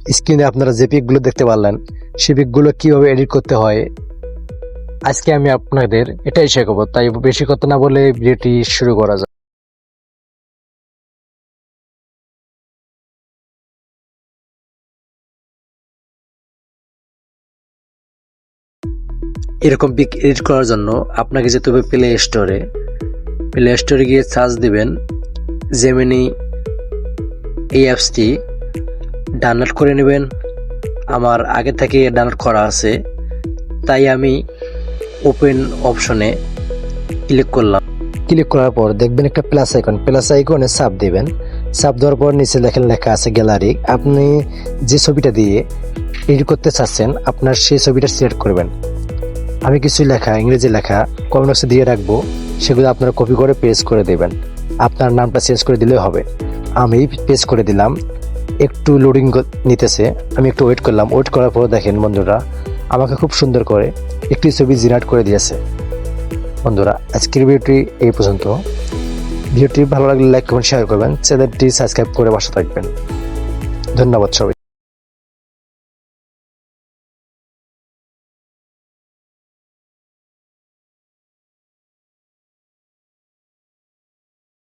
স্ক্রিনে আপনারা যে পিকগুলো দেখতে পারলেন সেই পিকগুলো কিভাবে এডিট করতে হয় আজকে আমি আপনাদের এটাই শেখাবো। তাই বেশি কথা না বলে ভিডিওটি শুরু করা যাক। এরকম পিক এডিট করার জন্য আপনাকে যেতে হবে প্লে স্টোরে গিয়ে সার্চ দিবেন জেমিনি। এই অ্যাপসটি ডাউনলোড করে নেবেন। আমার আগে থেকে ডাউনলোড করা আছে, তাই আমি ওপেন অপশনে ক্লিক করলাম। ক্লিক করার পর দেখবেন একটা প্লাস আইকনে চাপ দিবেন। চাপ দেওয়ার পর নিচে দেখেন লেখা আছে গ্যালারি। আপনি যে ছবিটা দিয়ে এডিট করতে চাচ্ছেন আপনার সেই ছবিটা সিলেক্ট করবেন। আমি কিছু লেখা, ইংরেজি লেখা কমেন্ট বক্সে দিয়ে রাখবো, সেগুলো আপনারা কপি করে পেস্ট করে দেবেন। আপনার নামটা চেঞ্জ করে দিলেই হবে। আমি পেস্ট করে দিলাম। একটু লোডিং নিতেছে, আমি একটু ওয়েট করলাম। ওয়েট করার পর দেখেন বন্ধুরা আমাকে খুব সুন্দর করে একটি ছবি জেনারেট করে দিয়েছে। বন্ধুরা আজকের ভিডিওটি এই পর্যন্ত। ভিডিওটি ভালো লাগলে লাইক কমেন্ট শেয়ার করবেন। চ্যানেলটি সাবস্ক্রাইব করে পাশে থাকবেন। ধন্যবাদ সবাই।